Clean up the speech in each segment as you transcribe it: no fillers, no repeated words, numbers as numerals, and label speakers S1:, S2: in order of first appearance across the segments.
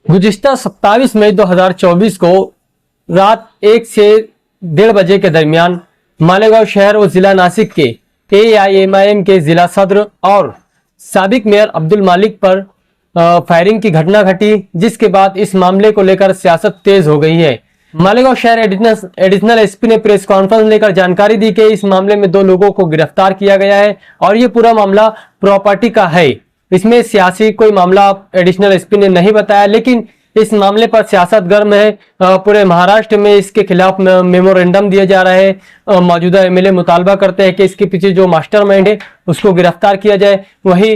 S1: गुज़िश्ता 27 मई 2024 को रात 1 से 1:30 बजे के दरमियान मालेगांव शहर और जिला नासिक के AIMIM के जिला सदर और साबिक मेयर अब्दुल मालिक पर फायरिंग की घटना घटी, जिसके बाद इस मामले को लेकर सियासत तेज हो गई है। मालेगांव शहर एडिशनल SP ने प्रेस कॉन्फ्रेंस लेकर जानकारी दी कि इस मामले में 2 लोगों को गिरफ्तार किया गया है और ये पूरा मामला प्रॉपर्टी का है। इसमें सियासी कोई मामला एडिशनल SP ने नहीं बताया, लेकिन इस मामले पर सियासत गर्म है। पूरे महाराष्ट्र में इसके खिलाफ मेमोरेंडम दिया जा रहा है। मौजूदा MLA मुतालबा करते हैं कि इसके पीछे जो मास्टरमाइंड है उसको गिरफ्तार किया जाए। वहीं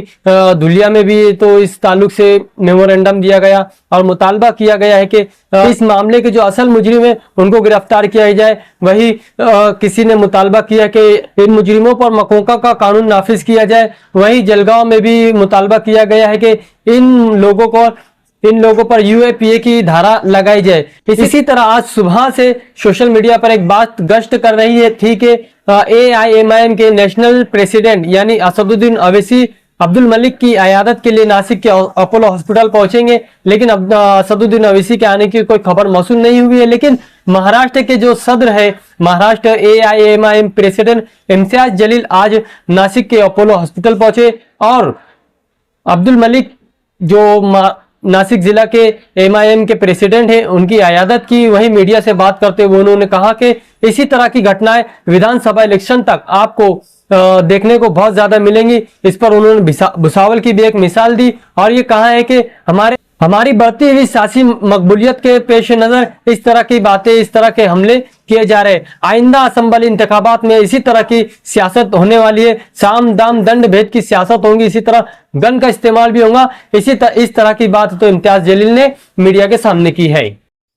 S1: धुलिया में भी तो इस ताल्लुक से मेमोरेंडम दिया गया और मुतालबा किया गया है कि इस मामले के जो असल मुजरिम है उनको गिरफ्तार किया जाए। वही किसी ने मुतालबा किया कि इन मुजरिमों पर मकोका का कानून नाफिज किया जाए। वहीं जलगांव में भी मुतालबा किया गया है कि इन लोगों पर UAPA की धारा लगाई जाए। इसी तरह आज सुबह से सोशल मीडिया पर एक बात गश्त कर रही है थी कि AIMIM के नेशनल प्रेसिडेंट यानी असदुद्दीन अवैसी अब्दुल मलिक की अयादत के लिए नासिक के अपोलो हॉस्पिटल पहुंचेंगे, लेकिन अब असदुद्दीन अवैसी के आने की कोई खबर मौसूल नहीं हुई है। लेकिन महाराष्ट्र के जो सदर है, महाराष्ट्र AIMIM प्रेसिडेंट इम्तियाज जलील आज नासिक के अपोलो हॉस्पिटल पहुंचे और अब्दुल मलिक जो नासिक जिला के MIM के प्रेसिडेंट हैं उनकी अयादत की। वही मीडिया से बात करते हुए उन्होंने कहा कि इसी तरह की घटनाएं विधानसभा इलेक्शन तक आपको देखने को बहुत ज्यादा मिलेंगी। इस पर उन्होंने भुसावल की भी एक मिसाल दी और ये कहा है कि हमारी बढ़ती हुई सियासी मकबूलियत के पेश नजर इस तरह की बातें, इस तरह के हमले किए जा रहे। आइंदा असेंबली इंतखाबात में इसी तरह की सियासत होने वाली है। साम दाम दंड भेद की सियासत होंगी, इसी तरह गन का इस्तेमाल भी होगा। इस तरह की बात तो इम्तियाज जलील ने मीडिया के सामने की है।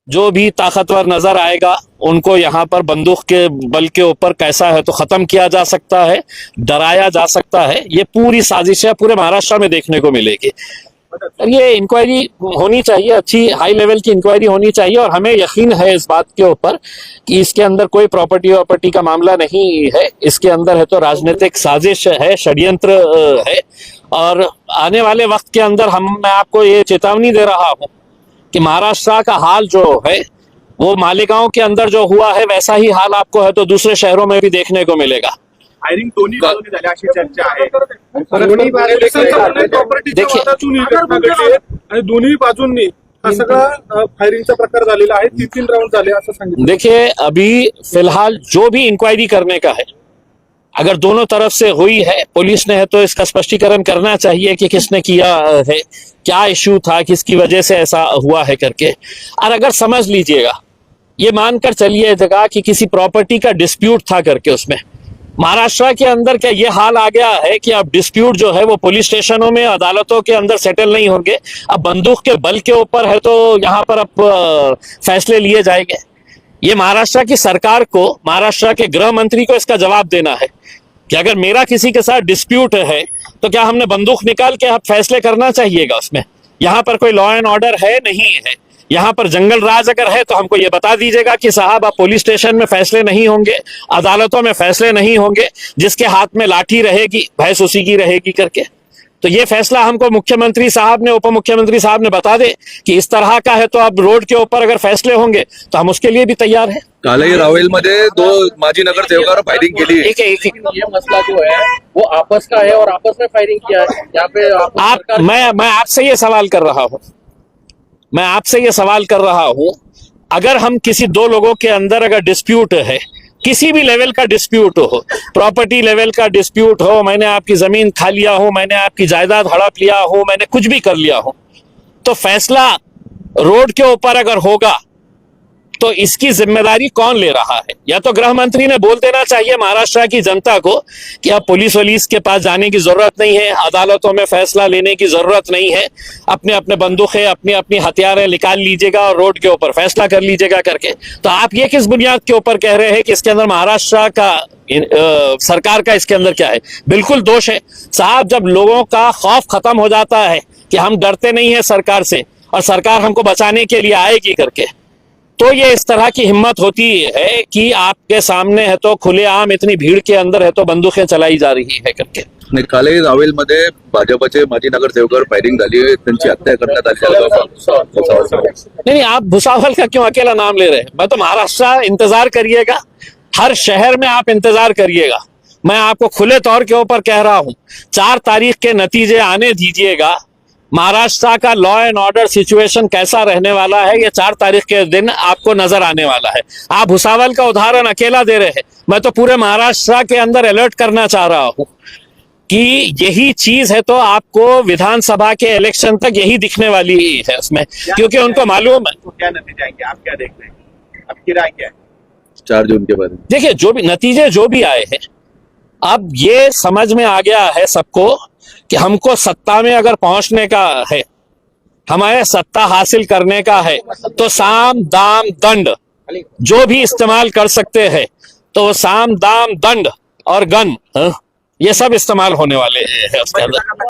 S2: जो भी ताकतवर नजर आएगा उनको यहाँ पर बंदूक के बल के ऊपर कैसा है तो खत्म किया जा सकता है, डराया जा सकता है। ये पूरी साजिशें पूरे महाराष्ट्र में देखने को मिलेगी। ये इंक्वायरी होनी चाहिए, अच्छी हाई लेवल की इंक्वायरी होनी चाहिए और हमें यकीन है इस बात के ऊपर कि इसके अंदर कोई प्रॉपर्टी का मामला नहीं है। इसके अंदर है तो राजनीतिक साजिश है, षड्यंत्र है। और आने वाले वक्त के अंदर मैं आपको ये चेतावनी दे रहा हूँ कि महाराष्ट्र का हाल जो है वो मालेगांव के अंदर जो हुआ है वैसा ही हाल आपको है तो दूसरे शहरों में भी देखने को मिलेगा।
S3: फायरिंग दोन्ही बाजूने झाली अशी चर्चा आहे। आणि दोन्ही बाजूंनी हा सगळा फायरिंगचा प्रकार झालेला आहे। 3 राउंड झाले असं सांगितलं।
S2: देखिए अभी फिलहाल जो भी इंक्वायरी करने का है, अगर दोनों तरफ से हुई है, पुलिस ने है तो इसका स्पष्टीकरण करना चाहिए कि किसने किया है, क्या इश्यू था, किसकी वजह से ऐसा हुआ है करके। और अगर समझ लीजिएगा, ये मानकर चलिएगा कि किसी प्रॉपर्टी का डिस्प्यूट था करके, उसमें महाराष्ट्र के अंदर क्या ये हाल आ गया है कि अब डिस्प्यूट जो है वो पुलिस स्टेशनों में, अदालतों के अंदर सेटल नहीं होंगे। अब बंदूक के बल के ऊपर है तो यहाँ पर अब फैसले लिए जाएंगे। ये महाराष्ट्र की सरकार को, महाराष्ट्र के गृह मंत्री को इसका जवाब देना है कि अगर मेरा किसी के साथ डिस्प्यूट है तो क्या हमने बंदूक निकाल के अब फैसले करना चाहिएगा उसमें। यहाँ पर कोई लॉ एंड ऑर्डर है नहीं है, यहाँ पर जंगल राज अगर है तो हमको ये बता दीजिएगा कि साहब अब पुलिस स्टेशन में फैसले नहीं होंगे, अदालतों में फैसले नहीं होंगे, जिसके हाथ में लाठी रहेगी भैंस उसी की रहेगी करके। तो ये फैसला हमको मुख्यमंत्री साहब ने, उप मुख्यमंत्री साहब ने बता दे कि इस तरह का है तो अब रोड के ऊपर अगर फैसले होंगे तो हम उसके लिए भी तैयार हैं।
S4: कालही रावेलमध्ये 2 माजी नगरसेवकांवर फायरिंग केली है।
S5: ये मसला जो है वो आपस का है और आपस में फायरिंग किया है। यहाँ पे
S2: मैं आपसे ये सवाल कर रहा हूँ, मैं आपसे ये सवाल कर रहा हूं, अगर हम किसी 2 लोगों के अंदर अगर डिस्प्यूट है, किसी भी लेवल का डिस्प्यूट हो, प्रॉपर्टी लेवल का डिस्प्यूट हो, मैंने आपकी जमीन खा लिया हो, मैंने आपकी जायदाद हड़प लिया हो, मैंने कुछ भी कर लिया हो, तो फैसला रोड के ऊपर अगर होगा तो इसकी जिम्मेदारी कौन ले रहा है? या तो गृह मंत्री ने बोल देना चाहिए महाराष्ट्र की जनता को कि अब पुलिस के पास जाने की जरूरत नहीं है, अदालतों में फैसला लेने की जरूरत नहीं है, अपने अपने बंदूकें, अपनी अपनी हथियारें निकाल लीजिएगा और रोड के ऊपर फैसला कर लीजिएगा करके। तो आप ये किस बुनियाद के ऊपर कह रहे हैं कि इसके अंदर महाराष्ट्र का सरकार का इसके अंदर क्या है? बिल्कुल दोष है साहब। जब लोगों का खौफ खत्म हो जाता है कि हम डरते नहीं है सरकार से और सरकार हमको बचाने के लिए आएगी करके, तो ये इस तरह की हिम्मत होती है कि आपके सामने है तो खुलेआम इतनी भीड़ के अंदर है तो बंदूकें चलाई जा रही है करके।
S4: कालही रावेलमध्ये भाजपचे माजी नगरसेवकांवर फायरिंग झाली, त्यांची हत्या करण्यात आली।
S2: नहीं, आप भुसावल का क्यों अकेला नाम ले रहे हैं? मैं तो महाराष्ट्र, इंतजार करिएगा, हर शहर में आप इंतजार करिएगा। मैं आपको खुले तौर के ऊपर कह रहा हूं, 4 तारीख के नतीजे आने दीजिएगा। महाराष्ट्र का लॉ एंड ऑर्डर सिचुएशन कैसा रहने वाला है, ये 4 तारीख के दिन आपको नजर आने वाला है। आप भुसावल का उदाहरण अकेला दे रहे हैं, मैं तो पूरे महाराष्ट्र के अंदर अलर्ट करना चाह रहा हूं कि यही चीज है तो आपको विधानसभा के इलेक्शन तक यही दिखने वाली है उसमें, क्योंकि उनको मालूम है।
S6: तो क्या नतीजे आएंगे, आप क्या देख रहे हैं, आपकी राय क्या है?
S4: 4 जून के बाद
S2: देखिए, जो भी नतीजे जो भी आए हैं, अब ये समझ में आ गया है सबको कि हमको सत्ता में अगर पहुंचने का है, हमें सत्ता हासिल करने का है, तो साम दाम दंड जो भी इस्तेमाल कर सकते हैं, तो साम दाम दंड और गन, ये सब इस्तेमाल होने वाले हैं उसके अंदर।